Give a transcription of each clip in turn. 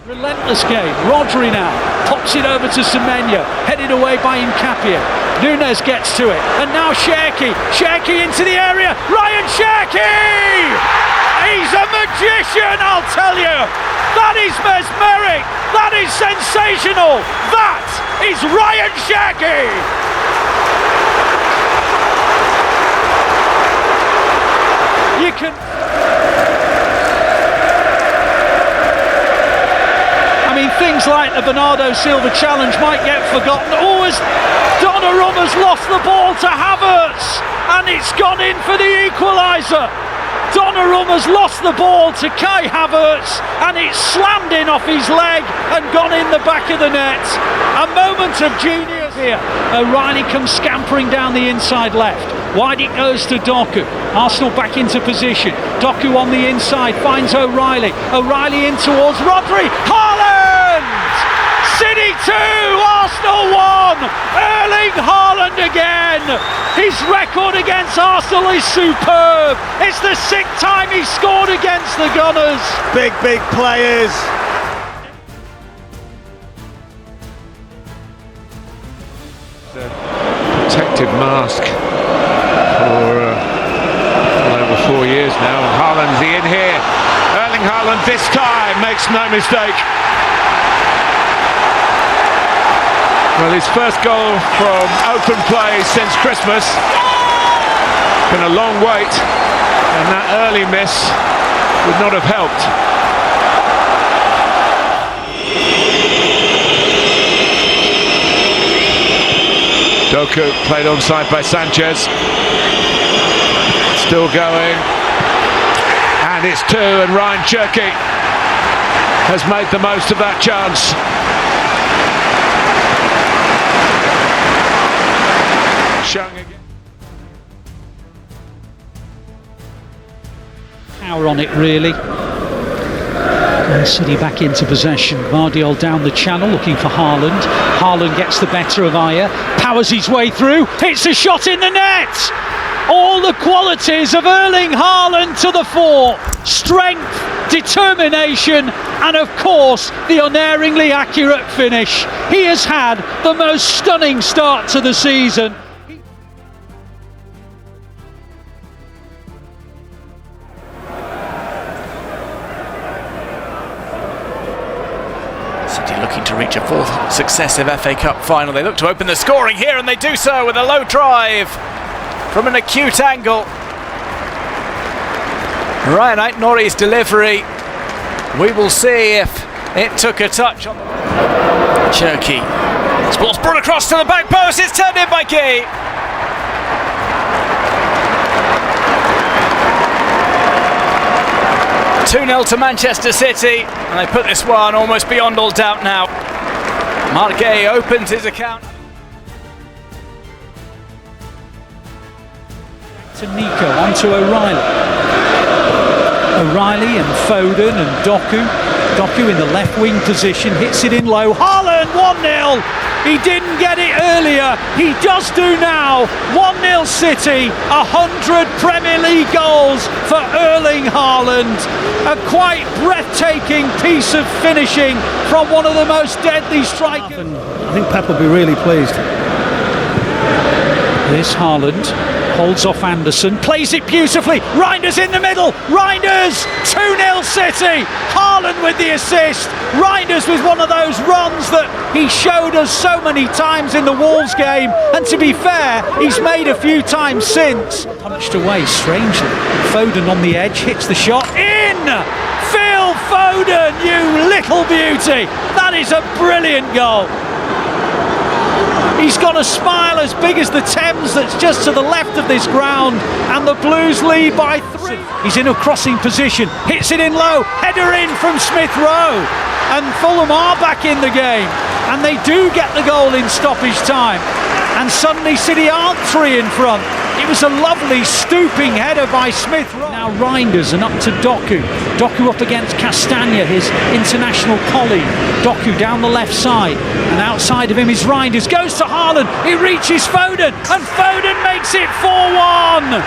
Relentless game. Rodri now pops it over to Semenyo, headed away by Nkapia. Nunes gets to it, and now Cherki into the area. Ryan Cherki! He's a magician, I'll tell you. That is mesmeric. That is sensational. That is Ryan Cherki. You can. I mean, things like the Bernardo Silva challenge might get forgotten. As Donnarumma's lost the ball to Havertz, and it's gone in for the equaliser. Donnarumma's lost the ball to Kai Havertz, and it's slammed in off his leg and gone in the back of the net. A moment of genius here. O'Reilly comes scampering down the inside left. Wide it goes to Doku. Arsenal back into position. Doku on the inside finds O'Reilly. O'Reilly in towards Rodri. Haaland! City 2, Arsenal 1. Erling Haaland again. His record against Arsenal is superb. It's the 6th time he scored against the Gunners. Big players. The protective mask for over 4 years now. Haaland's in here. Erling Haaland this time makes no mistake. Well, his first goal from open play since Christmas. Been a long wait, and that early miss would not have helped. Doku played onside by Sanchez. Still going. And it's 2, and Ryan Cherki has made the most of that chance. Power on it, really. And City back into possession. Guardiola down the channel looking for Haaland. Haaland gets the better of Ayer, powers his way through, hits a shot in the net. All the qualities of Erling Haaland to the fore. Strength, determination, and of course the unerringly accurate finish. He has had the most stunning start to the season. City looking to reach a 4th successive FA Cup final. They look to open the scoring here, and they do so with a low drive from an acute angle. Ryan Aït-Nouri's delivery. We will see if it took a touch on Cherki. This ball's brought across to the back post. It's turned in by Key. (2-0) to Manchester City, and they put this one almost beyond all doubt now. Marc Guéhi opens his account. To Nico, onto O'Reilly. O'Reilly and Foden and Doku. Doku in the left wing position, hits it in low. Haaland 1-0. He didn't get it earlier. He does do now. 1-0 City. 100 Premier League goals for Erling Haaland. A quite breathtaking piece of finishing from one of the most deadly strikers. I think Pep will be really pleased. This Haaland holds off Anderson, plays it beautifully. Reinders in the middle. Reinders 2-0 City. Haaland with the assist. Reinders with one of those runs that he showed us so many times in the Wolves game, and to be fair, he's made a few times since. Punched away strangely. Foden on the edge, hits the shot in. Phil Foden, you little beauty. That is a brilliant goal. He's got a smile as big as the Thames that's just to the left of this ground, and the Blues lead by 3. He's in a crossing position, hits it in low, header in from Smith Rowe, and Fulham are back in the game, and they do get the goal in stoppage time, and suddenly City aren't 3 in front. It was a lovely stooping header by Smith Rowe. Now Reinders and up to Doku. Doku up against Castagna, his international colleague. Doku down the left side, and outside of him is Reinders. Goes to Haaland, he reaches Foden, and Foden makes it 4-1.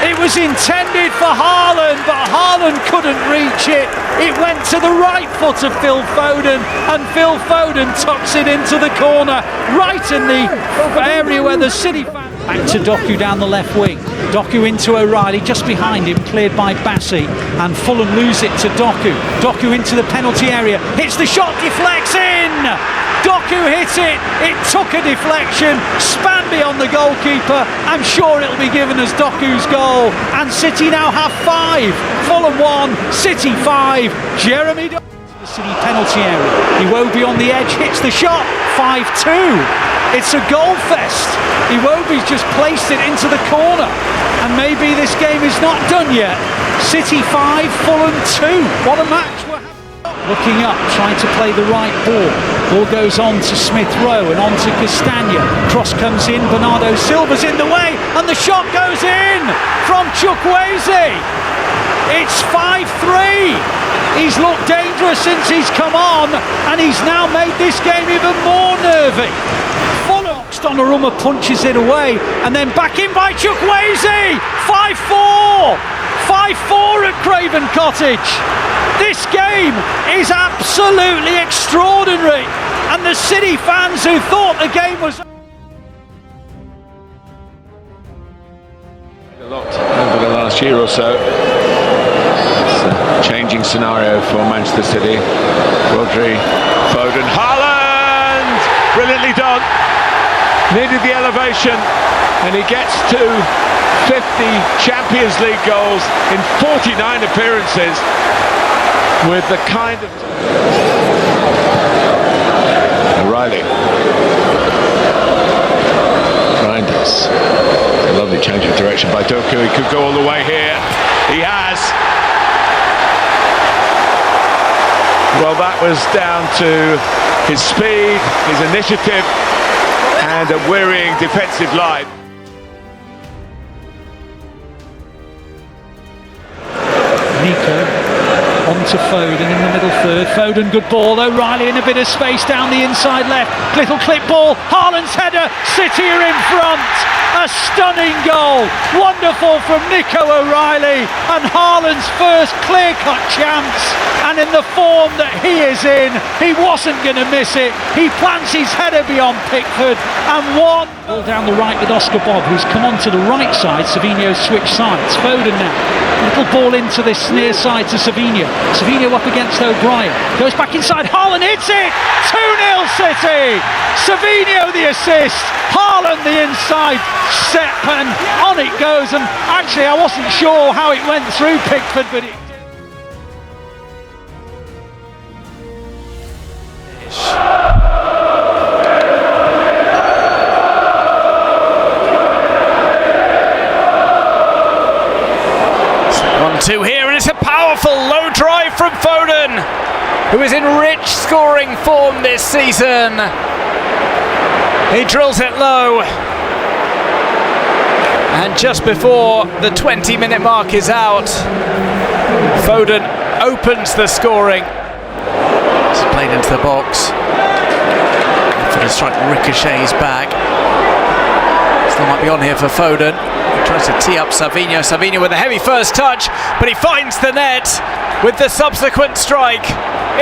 It was intended for Haaland, but Haaland couldn't reach it. It went to the right foot of Phil Foden, and Phil Foden tucks it into the corner, right in the area where the City fans. Back to Doku down the left wing. Doku into O'Reilly, just behind him, cleared by Bassi, and Fulham lose it to Doku. Doku into the penalty area, hits the shot, deflects in! Doku hit it, it took a deflection, span beyond the goalkeeper. I'm sure it'll be given as Doku's goal, and City now have 5. Fulham 1, City 5. Jeremy Doku. The City penalty area. Iwobi on the edge, hits the shot, 5-2. It's a goal fest. Iwobi's just placed it into the corner, and maybe this game is not done yet. City 5, Fulham 2. What a match we're having. Looking up, trying to play the right ball. Ball goes on to Smith Rowe and on to Castagna. Cross comes in, Bernardo Silva's in the way, and the shot goes in from Chukwueze. It's 5-3. He's looked dangerous since he's come on, and he's now made this game even more nervy. Donnarumma punches it away, and then back in by Chukwueze. 5-4. 5-4 at Craven Cottage. This game is absolutely extraordinary, and the City fans who thought the game was A lot over the last year or so. It's a changing scenario for Manchester City. Rodri, Foden, Haaland! Brilliantly done. Needed the elevation, and he gets to 50 Champions League goals in 49 appearances with the kind of... O'Reilly. Reinders. A lovely change of direction by Doku. He could go all the way here. He has. Well, that was down to his speed, his initiative, and a wearying defensive line. Nico on to Foden in the middle third. Foden, good ball. O'Reilly in a bit of space down the inside left. Little clip ball. Haaland's header. City are in front. A stunning goal. Wonderful from Nico O'Reilly, and Haaland's first clear-cut chance. And in the form that he is in, he wasn't going to miss it. He plants his header beyond Pickford and won. Ball down the right with Oscar Bob, who's come on to the right side. Savinho switched sides. Foden now. Little ball into this near side to Savinho. Savinho up against O'Brien. Goes back inside. Haaland hits it. 2-0 City. Savinho the assist. Haaland the inside step, and on it goes. And actually, I wasn't sure how it went through Pickford, but it. Two here, and it's a powerful low drive from Foden, who is in rich scoring form this season. He drills it low, and just before the 20-minute mark is out, Foden opens the scoring. It's played into the box. For the strike ricochets back. Still might be on here for Foden. Tries to tee up Savinho. Savinho with a heavy first touch, but he finds the net with the subsequent strike.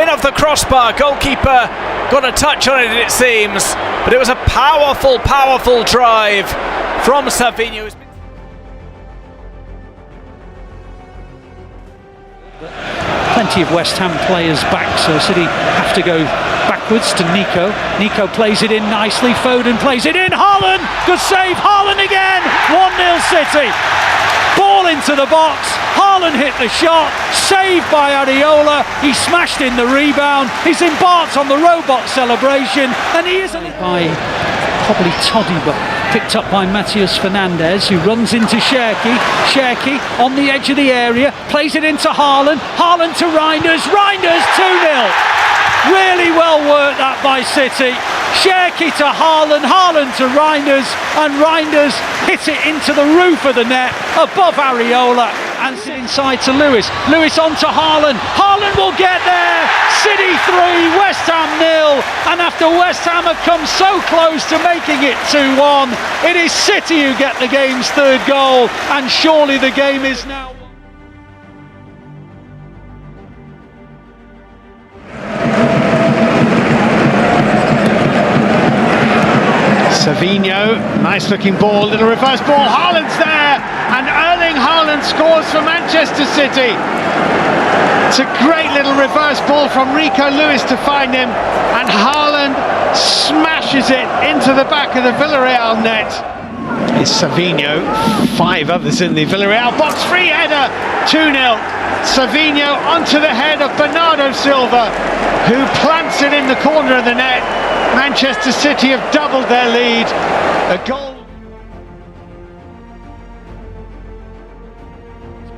In off the crossbar. Goalkeeper got a touch on it seems, but it was a powerful, powerful drive from Savinho. Plenty of West Ham players back, so City have to go backwards to Nico. Nico plays it in nicely. Foden plays it in. Haaland, good save. Haaland again. 1-0 City. Ball into the box. Haaland hit the shot. Saved by Areola. He smashed in the rebound. He's embarked on the robot celebration, and he isn't by probably Todibo. Picked up by Matias Fernandez, who runs into Cherki. Cherki on the edge of the area, plays it into Haaland. Haaland to Reinders. Reinders 2-0. Really well worked that by City. Cherki to Haaland. Haaland to Reinders, and Reinders hit it into the roof of the net above Areola, and inside to Lewis. Lewis on to Haaland. Haaland will get there. City 3, West Ham 0, and after West Ham have come so close to making it 2-1, it is City who get the game's third goal, and surely the game is now. Savinho, nice looking ball, little reverse ball, Haaland's there, and Erling Haaland scores for Manchester City. It's a great little reverse ball from Rico Lewis to find him, and Haaland smashes it into the back of the Villarreal net. It's Savinho, 5 others in the Villarreal box, free header, 2-0. Savinho onto the head of Bernardo Silva, who plants it in the corner of the net. Manchester City have doubled their lead. A goal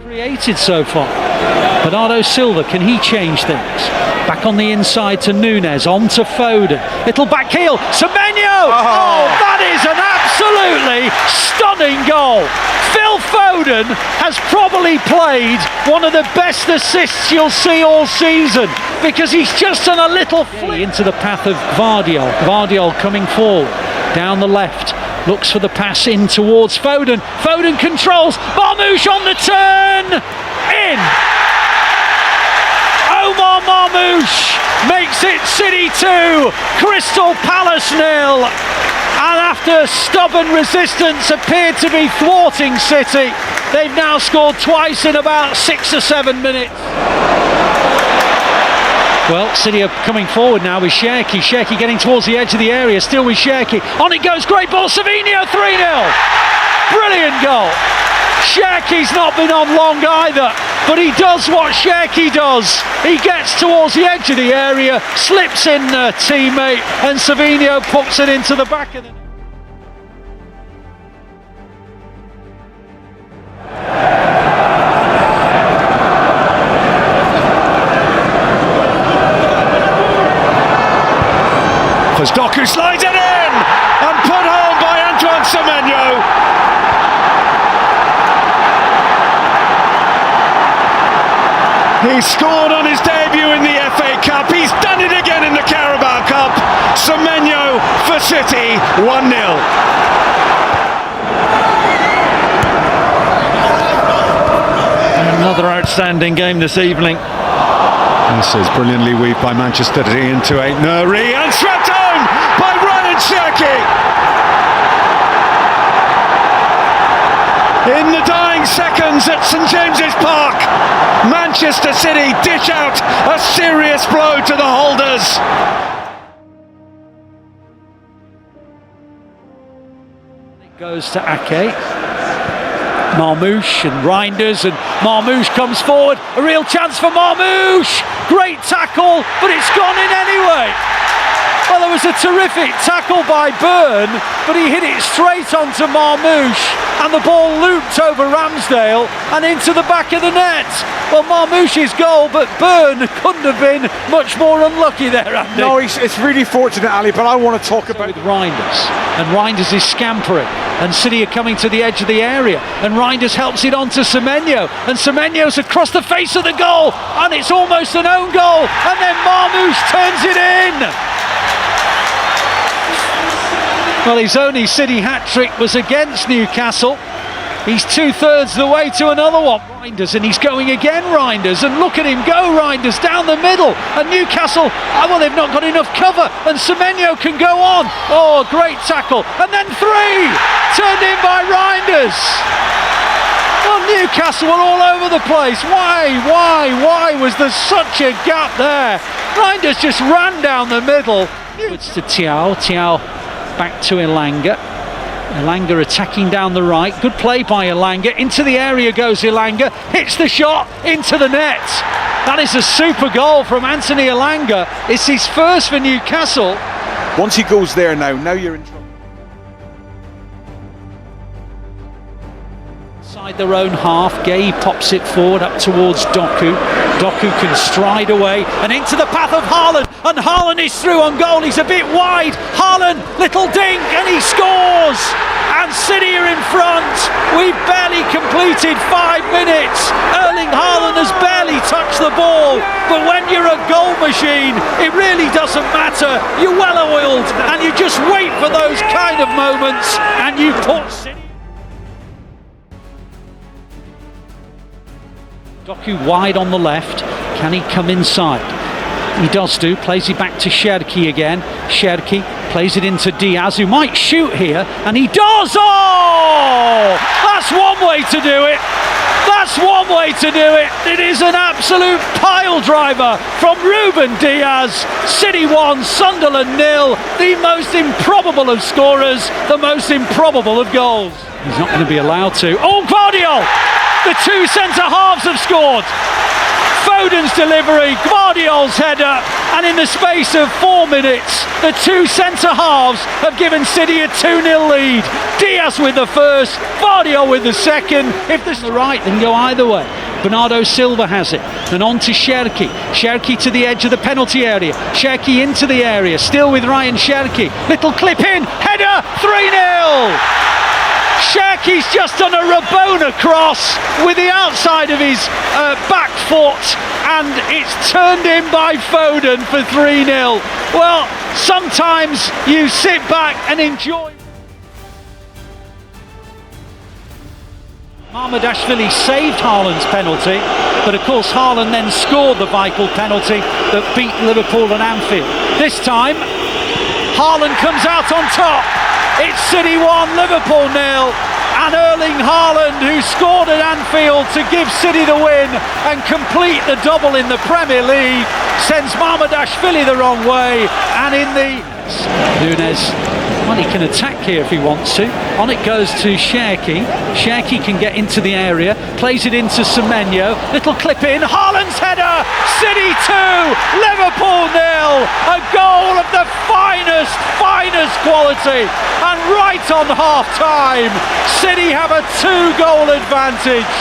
created so far. Bernardo Silva, can he change things? Back on the inside to Nunes, on to Foden. Little back heel, Semenyo! Oh, that is an absolutely stunning goal. Phil Foden has probably played one of the best assists you'll see all season, because he's just done a little flick into the path of Gvardiol. Gvardiol coming forward, down the left, looks for the pass in towards Foden. Foden controls, Marmoush on the turn, in! Omar Marmoush makes it City 2, Crystal Palace 0. And after stubborn resistance appeared to be thwarting City, they've now scored twice in about 6 or 7 minutes. Well, City are coming forward now with Cherki. Cherki getting towards the edge of the area, still with Cherki. On it goes, great ball, Savinho, 3-0. Brilliant goal. Cherki's not been on long either, but he does what Cherki does. He gets towards the edge of the area, slips in a teammate, and Savinho puts it into the back of the net. as Doku slides it in and put home by Antoine Semenyo. He scored on his debut in the FA Cup. He's done it again in the Carabao Cup. Semenyo for City, 1-0. Another outstanding game this evening. This is brilliantly weaved by Manchester City into a Nuri and swept home by Ryan Cherki. In the dying seconds at St James's Park, Manchester City dish out a serious blow to the holders. It goes to Ake. Marmoush and Reinders, and Marmoush comes forward, a real chance for Marmoush, great tackle, but it's gone in anyway. Well, there was a terrific tackle by Byrne, but he hit it straight onto Marmoush, and the ball looped over Ramsdale and into the back of the net. Well, Marmoush's goal, but Byrne couldn't have been much more unlucky there, Andy. No, it's really fortunate, Ali, but I want to talk about with Reinders, and Reinders is scampering, and City are coming to the edge of the area, and Reinders helps it on to Semenyo, and Semenyo's across the face of the goal, and it's almost an own goal, and then Marmoush turns it in. Well, his only City hat-trick was against Newcastle. He's 2/3 the way to another one. Reinders, and he's going again, Reinders, and look at him go, Reinders, down the middle, and Newcastle, well, they've not got enough cover, and Semenyo can go on. Oh, great tackle, and then three, turned in by Reinders. Well, Newcastle were all over the place. Why was there such a gap there? Reinders just ran down the middle. It's to Thiaw back to Elanga. Elanga attacking down the right. Good play by Elanga. Into the area goes Elanga. Hits the shot into the net. That is a super goal from Anthony Elanga. It's his first for Newcastle. once he goes there now you're in trouble. Inside their own half, Gay pops it forward up towards Doku. Doku can stride away and into the path of Haaland, and Haaland is through on goal. He's a bit wide. Haaland, little dink, and he scores. And City are in front. We've barely completed 5 minutes. Erling Haaland has barely touched the ball. But when you're a goal machine, it really doesn't matter. You're well oiled, and you just wait for those kind of moments, and you put City. Doku wide on the left. Can he come inside? He does do. Plays it back to Cherki again. Cherki Plays it into Diaz, who might shoot here, and he does! Oh! That's one way to do it! That's one way to do it! It is an absolute pile driver from Ruben Diaz. City 1, Sunderland 0. The most improbable of scorers, the most improbable of goals. He's not going to be allowed to. Oh, Gvardiol! The two centre-halves have scored. Foden's delivery, Gvardiol's header, and in the space of 4 minutes, the two centre-halves have given City a 2-0 lead. Diaz with the first, Gvardiol with the second. If this is the right, then go either way. Bernardo Silva has it, and on to Cherki. Cherki to the edge of the penalty area. Cherki into the area, still with Ryan Cherki. Little clip in, header, 3-0! Cherki's just done a Rabona cross with the outside of his back foot, and it's turned in by Foden for 3-0. Well, sometimes you sit back and enjoy. Mamardashvili saved Haaland's penalty, but of course Haaland then scored the vital penalty that beat Liverpool and Anfield. This time, Haaland comes out on top. It's City 1, Liverpool 0, and Erling Haaland, who scored at Anfield to give City the win and complete the double in the Premier League, sends Mamardashvili the wrong way, and in the... Nunes, well, he can attack here if he wants to. On it goes to Cherki. Cherki can get into the area, plays it into Semenyo. Little clip in, Haaland's header, City 2, Liverpool 0. A goal of the finest quality. And right on half-time, City have a 2-goal advantage.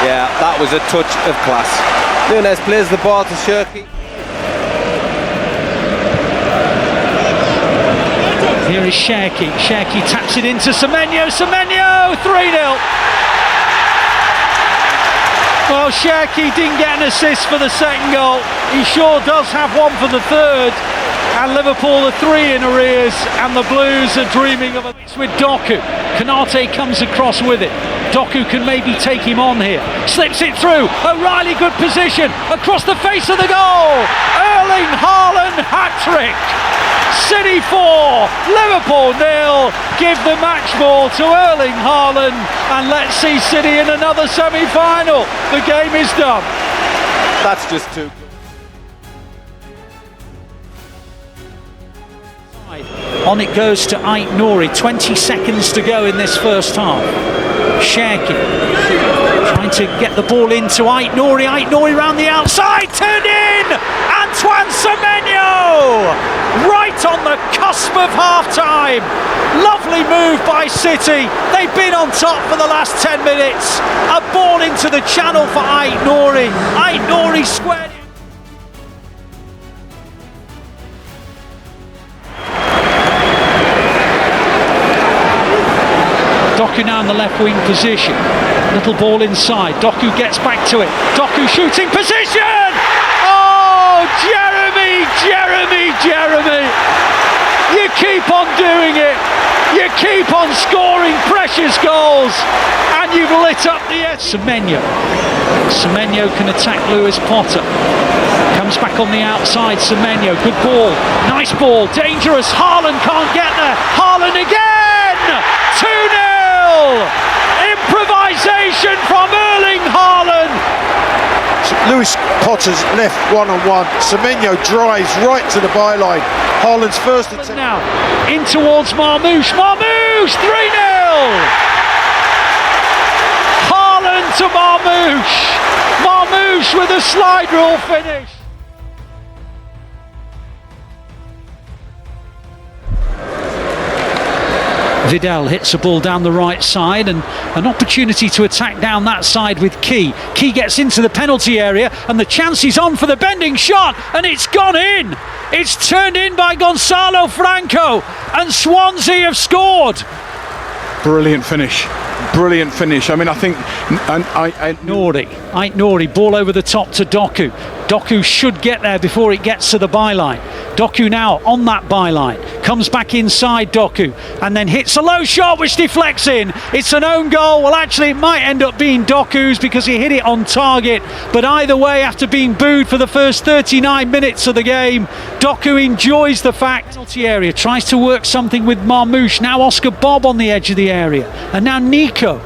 Yeah, that was a touch of class. Nunes plays the ball to Cherki. Here is Cherki. Cherki taps it into Semenyo. Semenyo, 3-0. Well, Cherki didn't get an assist for the second goal. He sure does have one for the third. And Liverpool are 3 in arrears, and the Blues are dreaming of it's with Doku. Konate comes across with it. Doku can maybe take him on here. Slips it through. O'Reilly, good position. Across the face of the goal. Erling Haaland hat-trick. City 4, Liverpool 0. Give the match ball to Erling Haaland, and let's see City in another semi-final. The game is done. That's just too good. On it goes to Ait Nouri. 20 seconds to go in this first half. Cherki trying to get the ball into Ait Nouri. Ait Nouri round the outside, turned in! Antoine Semenyo! Right on the cusp of half-time. Lovely move by City. They've been on top for the last 10 minutes. A ball into the channel for Ait Nouri. Ait Nouri squared it. Doku now in the left wing position. Little ball inside. Doku gets back to it. Doku shooting position! Oh, Jeremy! You keep on doing it. You keep on scoring precious goals. And you've lit up the edge. Semenyo can attack Lewis Potter. Comes back on the outside. Semenyo, good ball. Nice ball. Dangerous. Haaland can't get there. Haaland again! 2-0! Improvisation from Erling Haaland. Lewis Potter's left one-on-one. Semenyo drives right to the byline. Haaland's first attempt. Now in towards Marmoush. Marmoush, 3-0. Haaland to Marmoush. Marmoush with a slide rule finish. Vidal hits a ball down the right side, and an opportunity to attack down that side with Key. Key gets into the penalty area, and the chance is on for the bending shot, and it's gone in. It's turned in by Gonzalo Franco, and Swansea have scored. Brilliant finish. brilliant finish. I mean, I think, and Aït-Nouri, ball over the top to Doku. Doku should get there before it gets to the byline. Doku now on that byline, comes back inside Doku and then hits a low shot which deflects in. It's an own goal. Well, actually it might end up being Doku's because he hit it on target, but either way, after being booed for the first 39 minutes of the game, Doku enjoys the fact. Penalty area, tries to work something with Marmoush. Now Oscar Bob on the edge of the area, and now Nico.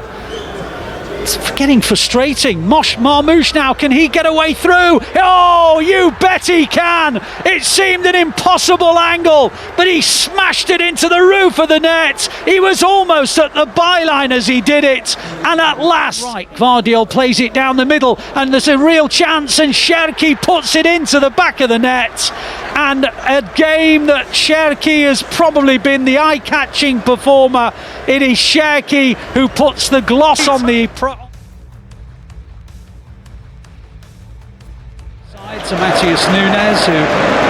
It's getting frustrating. Marmoush now, can he get away through? Oh, you bet he can. It seemed an impossible angle, but he smashed it into the roof of the net. He was almost at the byline as he did it, and at last, right, Gvardiol plays it down the middle, and there's a real chance, and Cherki puts it into the back of the net. And a game that Cherki has probably been the eye-catching performer. It is Cherki who puts the gloss on the to Matheus Nunes, who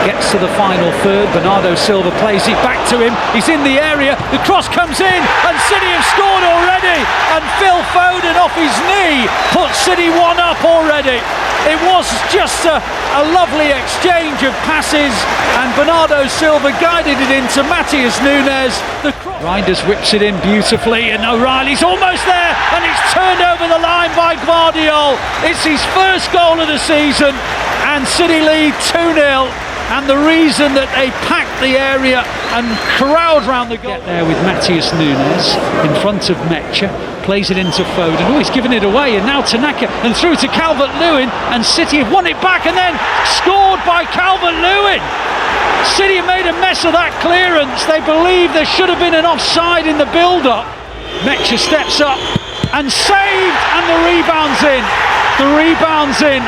gets to the final third. Bernardo Silva plays it back to him. He's in the area. The cross comes in, and City have scored already. And Phil Foden off his knee puts City one up already. It was just a lovely exchange of passes, and Bernardo Silva guided it into Matheus Nunes. The Reinders whips it in beautifully, and O'Reilly's almost there, and it's turned over the line by Gvardiol. It's his first goal of the season, and City lead 2-0. And the reason that they packed the area and crowd round the goal. Get there with Matheus Nunes in front of Mecha, plays it into Foden. Oh, he's given it away, and now Tanaka, and through to Calvert-Lewin, and City have won it back and then scored by Calvert-Lewin. City have made a mess of that clearance. They believe there should have been an offside in the build-up. Mecha steps up and saved, and the rebound's in. The rebound's in,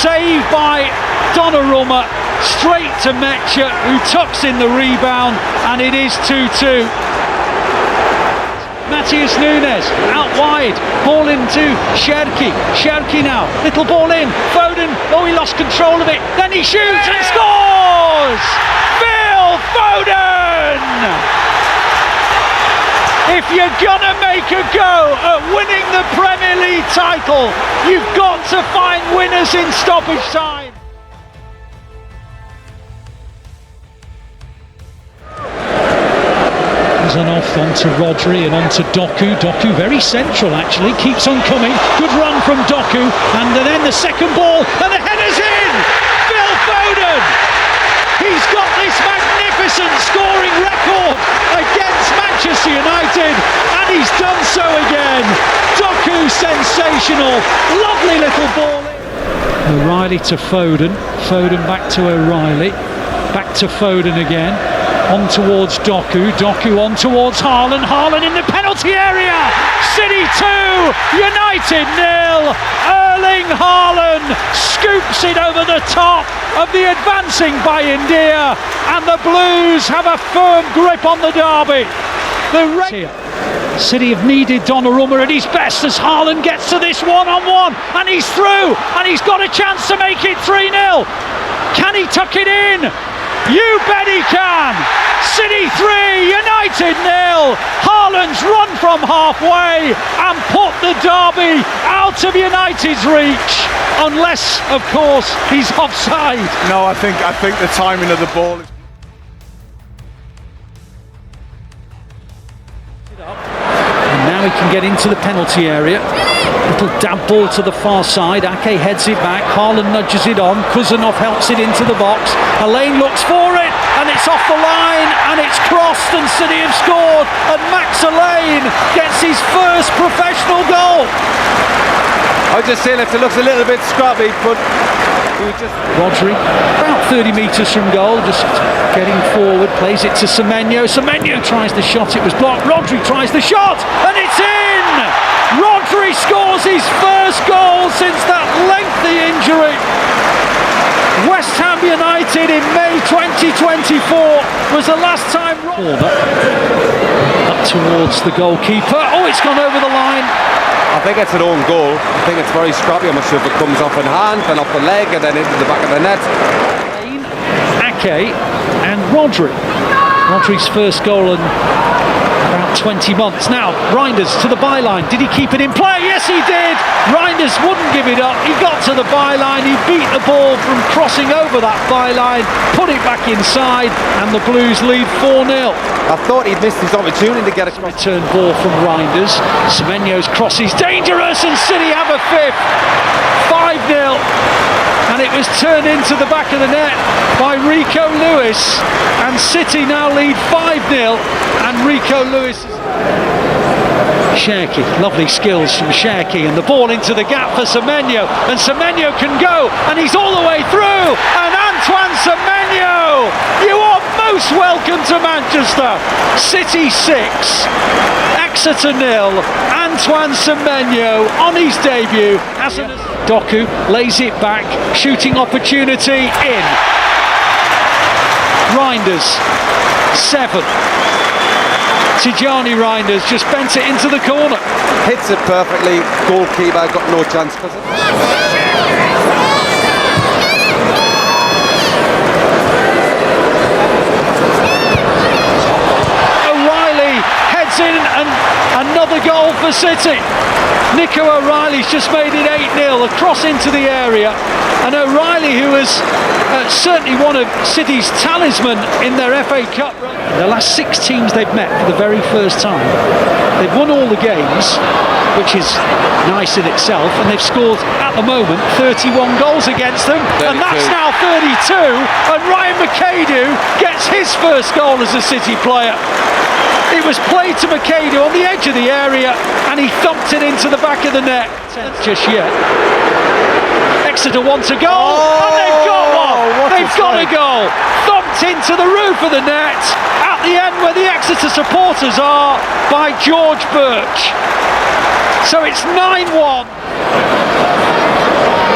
saved by Donnarumma, straight to Mecha, who tucks in the rebound, and it is 2-2. Matheus Nunes out wide, ball into Cherki. Cherki now, little ball in. Foden, oh, he lost control of it. Then he shoots and scores! Phil Foden! If you're gonna make a go at winning the Premier League title, you've got to find winners in stoppage time. And off onto Rodri and onto Doku. Doku very central actually, keeps on coming. Good run from Doku, and then the second ball, and the header's in! Phil Foden! He's got this magnificent scoring record against Manchester United, and he's done so again. Doku sensational, lovely little ball. O'Reilly to Foden, Foden back to O'Reilly, back to Foden again. On towards Doku, Doku on towards Haaland, Haaland in the penalty area! City 2, United 0! Erling Haaland scoops it over the top of the advancing Bayern, and the Blues have a firm grip on the derby. City have needed Donnarumma at his best as Haaland gets to this one-on-one, and he's through, and he's got a chance to make it 3-0. Can he tuck it in? You bet he can! City 3, United 0. Haaland's run from halfway and put the derby out of United's reach, unless, of course, he's offside. No, I think the timing of the ball is... And now he can get into the penalty area. Little dab ball to the far side. Ake heads it back. Haaland nudges it on. Kuzanov helps it into the box. Alain looks for it, and it's off the line, and it's crossed, and City have scored. And Max Alain gets his first professional goal. I just feel it looks a little bit scrappy, but we just... Rodri, about 30 metres from goal, just getting forward, plays it to Semenyo. Semenyo tries the shot, it was blocked. Rodri tries the shot, and it's in! Rodri scores his first goal since that lengthy injury. West Ham United in May 2024 was the last time. Up towards the goalkeeper. Oh, it's gone over the line. I think it's an own goal. I think it's very scrappy. I'm not sure if it comes off in hand, then off the leg, and then into the back of the net. Ake and Rodri. Rodri's first goal, and about 20 months. Now, Reinders to the byline. Did he keep it in play? Yes, he did. Reinders wouldn't give it up. He got to the byline. He beat the ball from crossing over that byline, put it back inside, and the Blues lead 4-0. I thought he'd missed his opportunity to get across. Return ball from Reinders. Semenyo's cross is dangerous, and City have a fifth. 5-0. And it was turned into the back of the net by Rico Lewis, and City now lead 5-0, and Rico Lewis. Cherki, lovely skills from Cherki, and the ball into the gap for Semenyo, and Semenyo can go, and he's all the way through, and Antoine Semenyo, you are most welcome to Manchester. City 6, Exeter 0, Antoine Semenyo on his debut as an Doku lays it back, shooting opportunity in. Reinders 7. Tijani Reinders just bent it into the corner. Hits it perfectly. Goalkeeper got no chance. O'Reilly heads in, and another goal for City. Nico O'Reilly's just made it 8-0 across into the area, and O'Reilly, who was certainly one of City's talisman in their FA Cup run. The last 6 teams they've met for the very first time, they've won all the games, which is nice in itself, and they've scored at the moment 31 goals against them, 32. and that's now 32, and Ryan McAdoo gets his first goal as a City player. It was played to McAdoo on the edge of the area, and he thumped it into the back of the net. Just yet. Exeter want a goal, and they've got one. They've got a goal. Thumped into the roof of the net at the end where the Exeter supporters are by George Birch. So it's 9-1.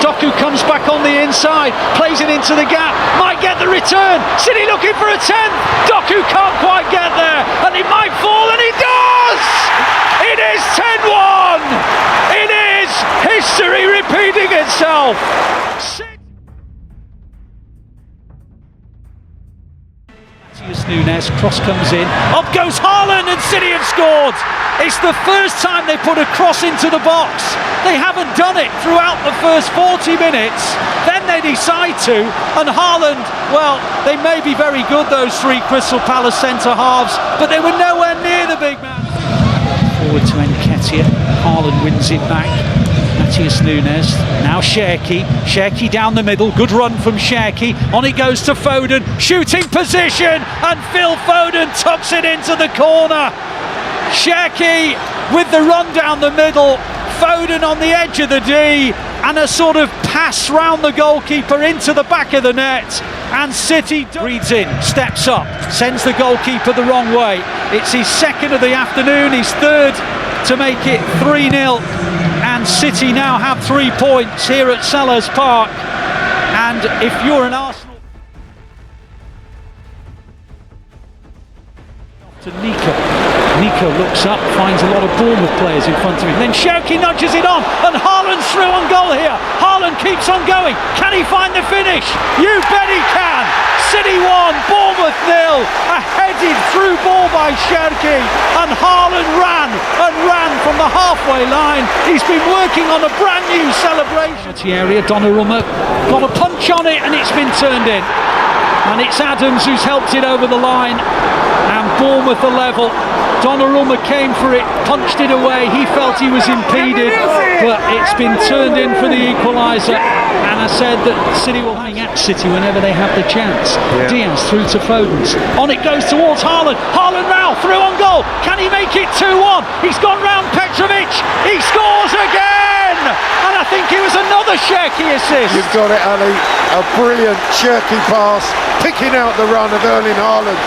Doku comes back on the inside, plays it into the gap, might get the return. City looking for a 10th. Doku can't quite get there, and he might fall, and he does! It is 10-1! It is history repeating itself. Matheus Nunes, cross comes in, up goes Haaland, and City have scored. It's the first time they put a cross into the box. They haven't done it throughout the first 40 minutes. Then they decide to, and Haaland, well, they may be very good, those 3 Crystal Palace centre halves, but they were nowhere near the big man. Forward to Nketiah, Haaland wins it back. Matheus Nunes, now Cherki. Cherki down the middle, good run from Cherki. On it goes to Foden, shooting position, and Phil Foden tucks it into the corner. Cherki with the run down the middle, Foden on the edge of the D, and a sort of pass round the goalkeeper into the back of the net, and City breathes in, steps up, sends the goalkeeper the wrong way. It's his second of the afternoon, his third to make it 3-0, and City now have 3 points here at Selhurst Park. And if you're an Arsenal, to Nico looks up, finds a lot of Bournemouth players in front of him. Then Cherki nudges it on, and Haaland's through on goal here. Haaland keeps on going. Can he find the finish? You bet he can. City 1, Bournemouth 0. A headed through ball by Cherki, and Haaland ran from the halfway line. He's been working on a brand new celebration. Area, Donnarumma got a punch on it, and it's been turned in. And it's Adams who's helped it over the line, and Bournemouth are level. Donnarumma came for it, punched it away. He felt he was impeded, but it's been turned in for the equaliser. And I said that City will hang at City whenever they have the chance. Diaz through to Foden's. On it goes towards Haaland. Haaland now through on goal. Can he make it 2-1? He's gone round Petrovic. He scores again! And I think it was another Cherki assist. You've got it, Ali. A brilliant Cherki pass, picking out the run of Erling Haaland.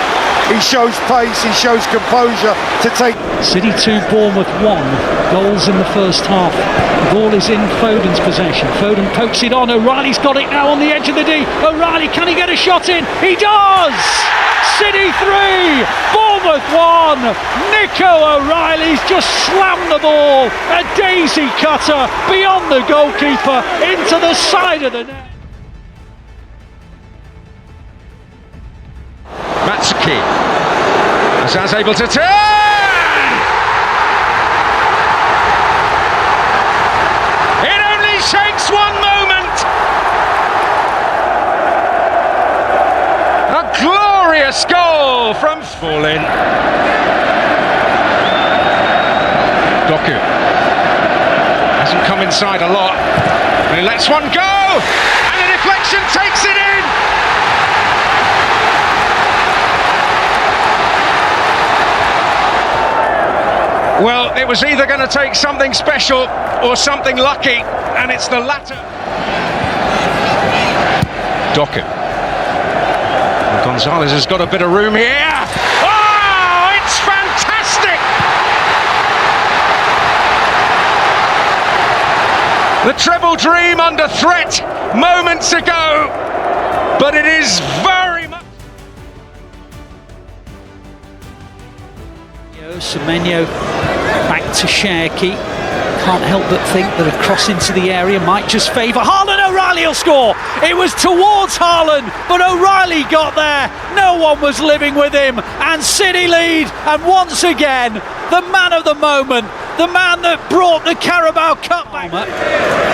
He shows pace, he shows composure to take. City 2, Bournemouth 1. Goals in the first half. The ball is in Foden's possession. Foden pokes it on. O'Reilly's got it now on the edge of the D. O'Reilly, can he get a shot in? He does! City 3, Bournemouth 1. Nico O'Reilly's just slammed the ball. A daisy cutter beyond the goalkeeper into the side of the net. Matsuki. Azaz able to turn! Ball from fall in. Doku hasn't come inside a lot. And he lets one go, and a deflection takes it in. Well, it was either going to take something special or something lucky, and it's the latter. Doku. And Gonzalez has got a bit of room here. Oh, it's fantastic! The treble dream under threat moments ago, but it is very much. Semenyo back to Cherki. Can't help but think that a cross into the area might just favour Haaland. O'Reilly will score. It was towards Haaland, but O'Reilly got there. No one was living with him, and City lead. And once again, the man of the moment, the man that brought the Carabao Cup back.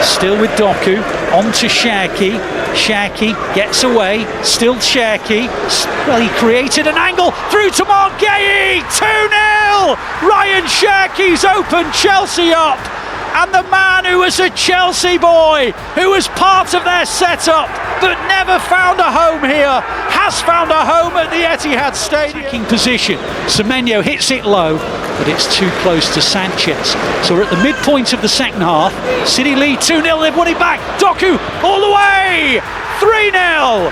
Still with Doku, on to Cherki. Cherki gets away, still Cherki. Well, he created an angle through to Mark Guéhi. 2-0. Ryan Cherki's opened Chelsea up. And the man who was a Chelsea boy, who was part of their setup, but never found a home here, has found a home at the Etihad Stadium. Attacking position, Semenyo hits it low, but it's too close to Sanchez. So we're at the midpoint of the second half. City lead 2-0, they've won it back. Doku all the way, 3-0.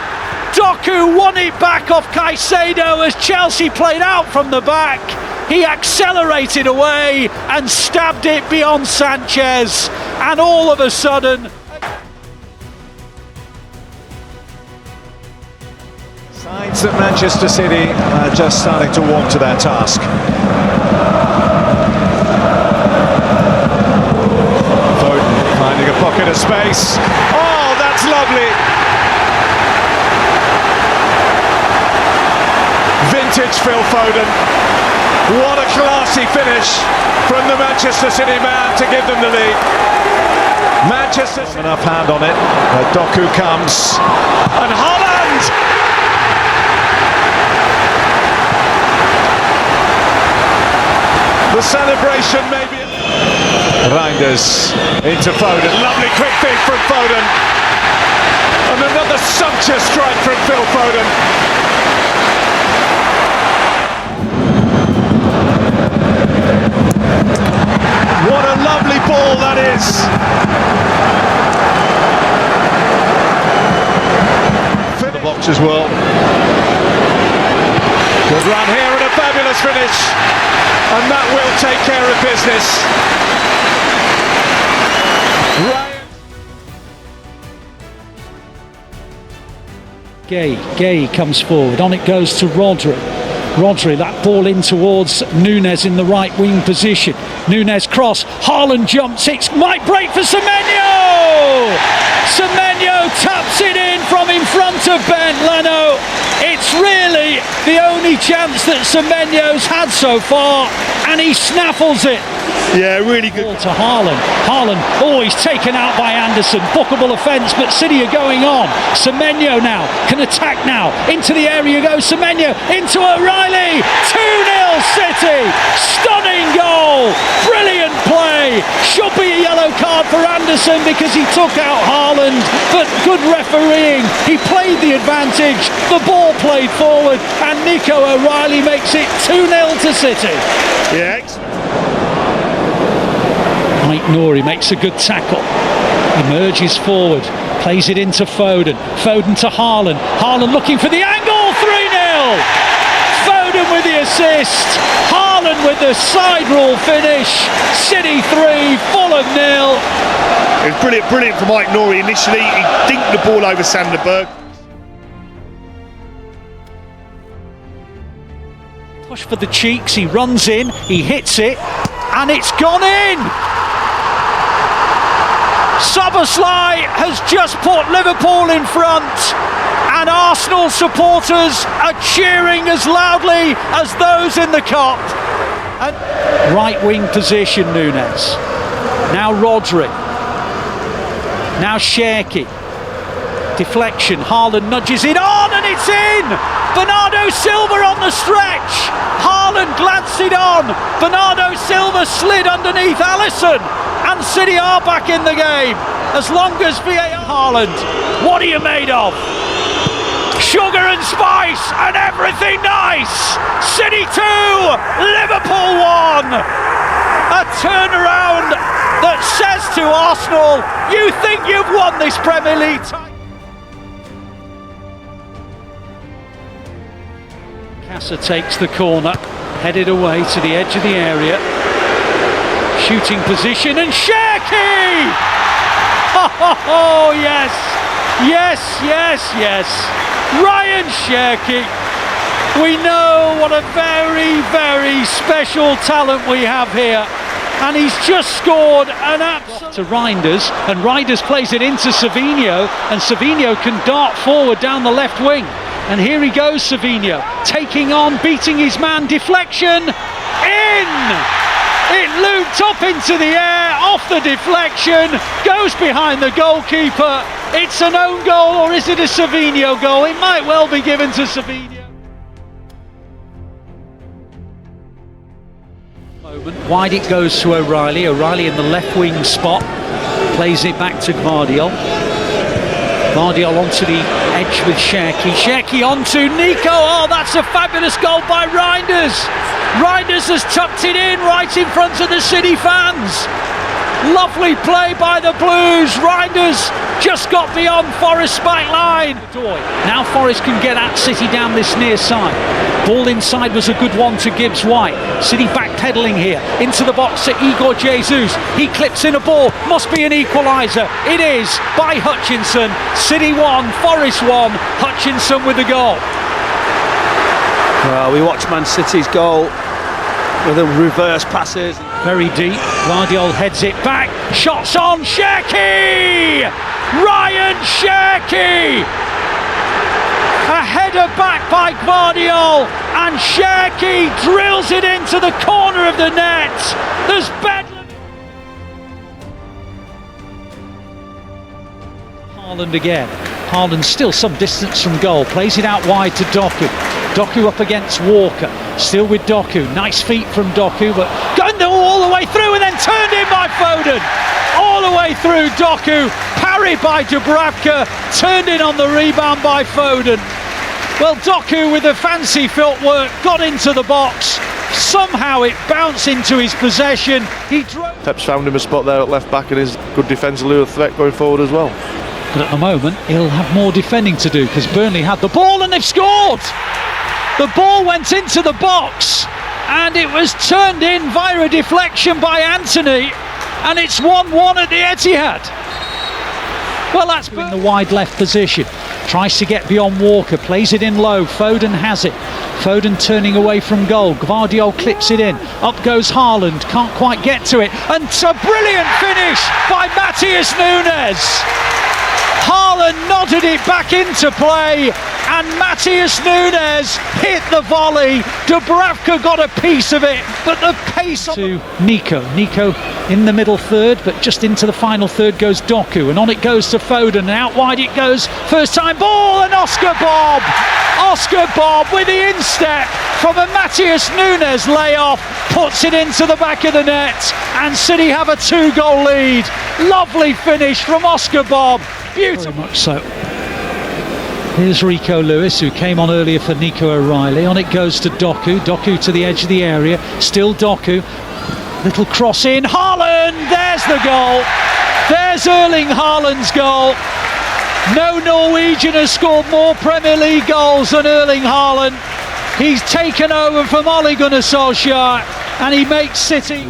Doku won it back off Caicedo as Chelsea played out from the back. He accelerated away and stabbed it beyond Sanchez, and all of a sudden... Signs that Manchester City are just starting to warm to their task. Foden finding a pocket of space. Oh, that's lovely! Vintage Phil Foden. What a classy finish from the Manchester City man to give them the lead. Manchester City. Enough hand on it. Doku comes. And Haaland! The celebration maybe. Reinders into Foden. Lovely quick feed from Foden. And another sumptuous strike from Phil Foden. What a lovely ball that is! The box as well. Good run here and a fabulous finish, and that will take care of business. Guéhi comes forward, on it goes to Rodri. Rodri, that ball in towards Nunes in the right wing position. Nunes cross, Haaland jumps, it might break for Semenyo! Semenyo taps it in from in front of Bernd Leno. It's really the only chance that Semenyo's had so far, and he snaffles it. Yeah, really good. Ball to Haaland. Haaland, oh, he's taken out by Anderson. Bookable offence, but City are going on. Semenyo now can attack now. Into the area goes Semenyo, into O'Reilly. 2-0 City. Stunning goal. Brilliant play. Should be a yellow card for Anderson because he took out Haaland, but good refereeing. He played the advantage. The ball played forward, and Nico O'Reilly makes it 2-0 to City. Yeah. Mike Nouri makes a good tackle, emerges forward, plays it into Foden, Foden to Haaland, Haaland looking for the angle, 3-0! Foden with the assist, Haaland with the side rule finish, City 3, Fulham 0. It was brilliant for Mike Nouri initially. He dinked the ball over Sander Berg. Push for the cheeks, he runs in, he hits it, and it's gone in! Szoboszlai has just put Liverpool in front, and Arsenal supporters are cheering as loudly as those in the Cup. And right wing position, Nunes. Now Rodri. Now Cherki. Deflection, Haaland nudges it on, and it's in! Bernardo Silva on the stretch. Haaland glanced it on. Bernardo Silva slid underneath Alisson, and City are back in the game. As long as VAR. Haaland, what are you made of? Sugar and spice and everything nice. City 2, Liverpool 1. A turnaround that says to Arsenal, you think you've won this Premier League title. Casa takes the corner, headed away to the edge of the area. Shooting position and Cherki! Oh yes, yes, yes, yes. Ryan Cherki. We know what a very, very special talent we have here. And he's just scored an absolute... To Reinders, and Reinders plays it into Savinho, and Savinho can dart forward down the left wing. And here he goes, Savinho, taking on, beating his man, deflection, in! It looped up into the air, off the deflection, goes behind the goalkeeper. It's an own goal, or is it a Savinho goal? It might well be given to Savinho. Wide it goes to O'Reilly. O'Reilly in the left wing spot, plays it back to Gvardiol. Gvardiol onto the edge with Cherki. Cherki onto Nico. Oh, that's a fabulous goal by Reinders. Reinders has tucked it in right in front of the City fans. Lovely play by the Blues. Reinders just got beyond Forest's back line. Now Forest can get at City down this near side. Ball inside was a good one to Gibbs White. City backpedaling here into the box to Igor Jesus. He clips in a ball, must be an equaliser. It is by Hutchinson. City 1, Forest 1. Hutchinson with the goal. Well, we watched Man City's goal with the reverse passes. Very deep. Gvardiol heads it back. Shots on Cherki! Ryan Cherki! A header back by Gvardiol, and Cherki drills it into the corner of the net. There's bedlam. Haaland again. Haaland still some distance from goal. Plays it out wide to Doku. Doku up against Walker. Still with Doku. Nice feet from Doku, but going all the way through and then turned in by Foden. All the way through Doku. Parried by Dubravka. Turned in on the rebound by Foden. Well, Doku with the fancy footwork got into the box. Somehow it bounced into his possession. He drove. Pep's found him a spot there at left back and is good defensively with threat going forward as well. But at the moment, he'll have more defending to do because Burnley had the ball and they've scored. The ball went into the box and it was turned in via a deflection by Anthony, and it's 1-1 at the Etihad. Well, that's in the wide left position. Tries to get beyond Walker, plays it in low. Foden has it. Foden turning away from goal. Gvardiol clips it in. Up goes Haaland, can't quite get to it. And it's a brilliant finish by Matheus Nunes. Haaland nodded it back into play, and Matheus Nunes hit the volley. Dubravka got a piece of it, but the pace to Nico. Nico in the middle third, but just into the final third goes Doku, and on it goes to Foden, and out wide it goes. First time ball, and Oscar Bob. Oscar Bob with the instep from a Matheus Nunes layoff puts it into the back of the net, and City have a 2-goal lead. Lovely finish from Oscar Bob. Beautiful. Very much so. Here's Rico Lewis, who came on earlier for Nico O'Reilly. On it goes to Doku. Doku to the edge of the area. Still Doku. Little cross in. Haaland! There's the goal. There's Erling Haaland's goal. No Norwegian has scored more Premier League goals than Erling Haaland. He's taken over from Ole Gunnar Solskjaer, and he makes City,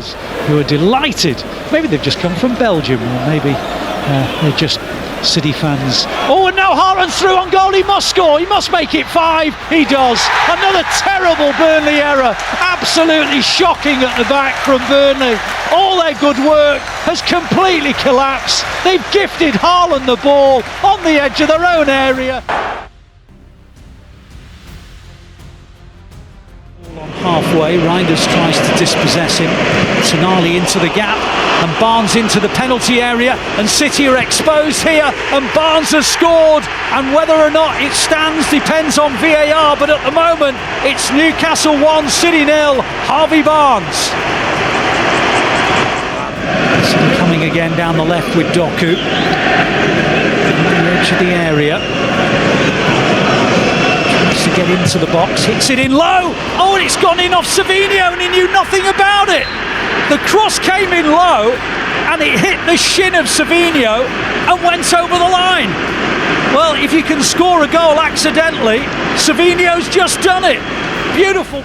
who are delighted. Maybe they've just come from Belgium, or maybe they're just City fans. Oh, and now Haaland's through on goal. He must score. He must make it 5. He does. Another terrible Burnley error. Absolutely shocking at the back from Burnley. All their good work has completely collapsed. They've gifted Haaland the ball on the edge of their own area. Halfway, Reinders tries to dispossess him. Tonali into the gap and Barnes into the penalty area, and City are exposed here, and Barnes has scored, and whether or not it stands depends on VAR, but at the moment it's Newcastle 1, City 0. Harvey Barnes. City coming again down the left with Doku on the edge of the area. To get into the box, hits it in low. Oh, and it's gone in off Savinho, and he knew nothing about it. The cross came in low, and it hit the shin of Savinho and went over the line. Well, if you can score a goal accidentally, Savinho's just done it. Beautiful.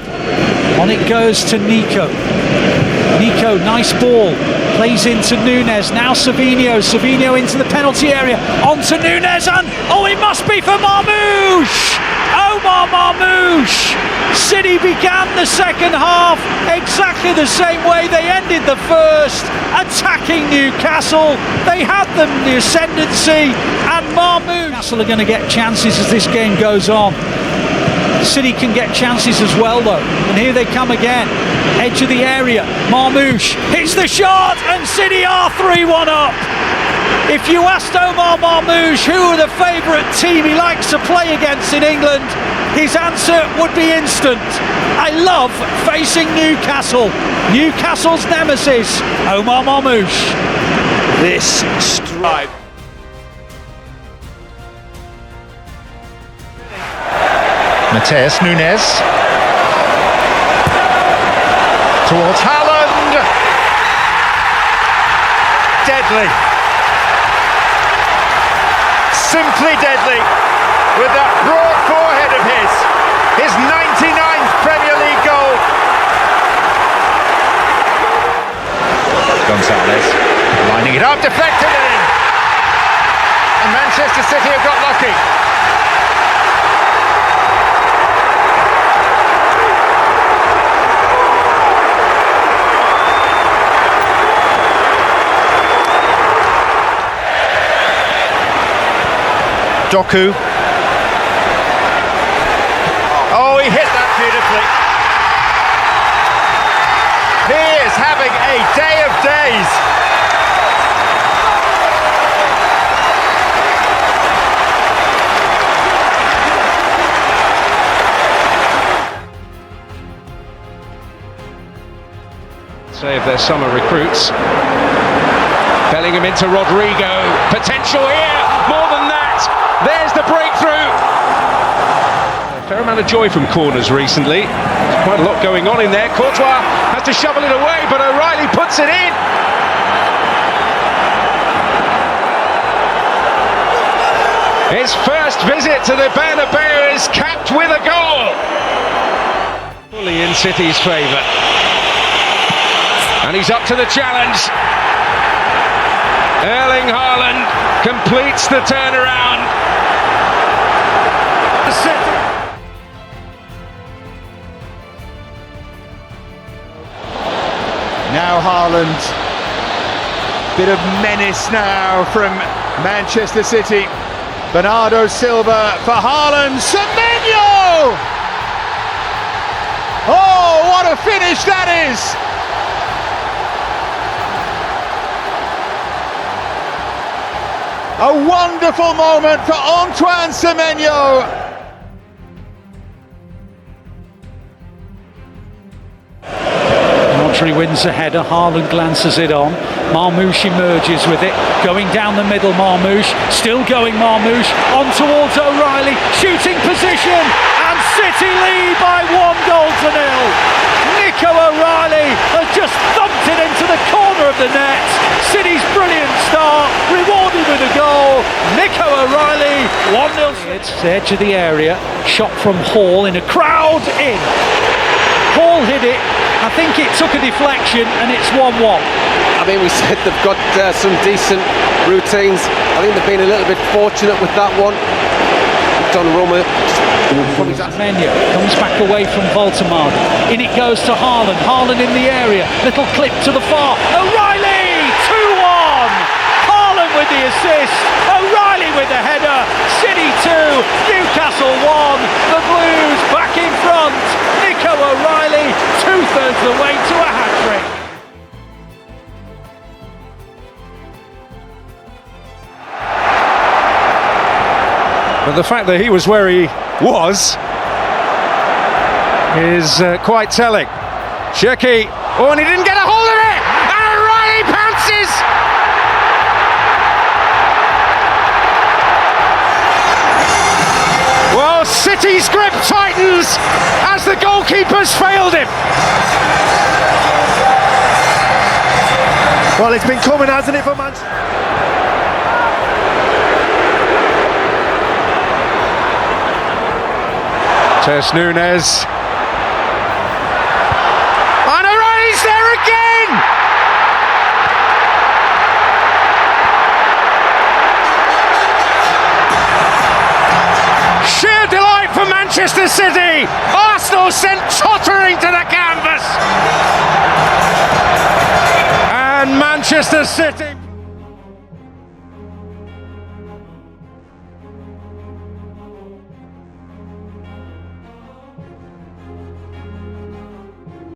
On it goes to Nico. Nico, nice ball. Plays into Nunes. Now Savinho. Savinho into the penalty area. On to Nunes, and oh, it must be for Marmoush. Omar Marmoush. City began the second half exactly the same way they ended the first, attacking Newcastle. They had them the ascendancy, and Marmoush. Newcastle are going to get chances as this game goes on. City can get chances as well though, and here they come again. Edge of the area, Marmoush hits the shot, and City are 3-1 up. If you asked Omar Marmoush who are the favourite team he likes to play against in England, his answer would be instant. I love facing Newcastle. Newcastle's nemesis, Omar Marmoush. This strike. Matheus Nunes towards Haaland. Deadly. Simply deadly with that broad forehead of his 99th Premier League goal. Gonzalez lining it up, deflected it in. And Manchester City have got lucky. Doku. Oh, he hit that beautifully. He is having a day of days. Save their summer recruits. Bellingham into Rodrigo. Potential here. More than that. There's the breakthrough. A fair amount of joy from corners recently. There's quite a lot going on in there. Courtois has to shovel it away, but O'Reilly puts it in. His first visit to the Bernabeu is capped with a goal. Fully in City's favour. And he's up to the challenge. Erling Haaland completes the turnaround. Now Haaland, bit of menace now from Manchester City. Bernardo Silva for Haaland, Semenyo! Oh, what a finish that is! A wonderful moment for Antoine Semenyo. Rodri wins the header, Haaland glances it on. Marmoush emerges with it, going down the middle. Marmoush, still going Marmoush, on towards O'Reilly, shooting position, and City lead by 1-0. Nico O'Reilly has just thumped it into the corner of the net. City's brilliant start, rewarded with a goal. Nico O'Reilly, 1-0. It's the edge of the area, shot from Hall in a crowd in. Hall hit it, I think it took a deflection, and it's 1-1. I mean, we said they've got some decent routines. I think they've been a little bit fortunate with that one. Donnarumma. Semenyo comes back away from Voltemade. In it goes to Haaland. Haaland in the area. Little clip to the far. O'Reilly! 2-1! Haaland with the assist. O'Reilly with the header. City 2, Newcastle 1. The Blues back in front. Nico O'Reilly, 2/3 the way to a hat-trick. But the fact that he was where he was is quite telling. Cherki, oh, and he didn't get a hold of it! And O'Reilly pounces! Well, City's grip tightens as the goalkeeper's failed him. Well, it's been coming, hasn't it, for Manchester? Tess Nunes. And O'Reilly's there again! Sheer delight for Manchester City! Arsenal sent tottering to the canvas! And Manchester City...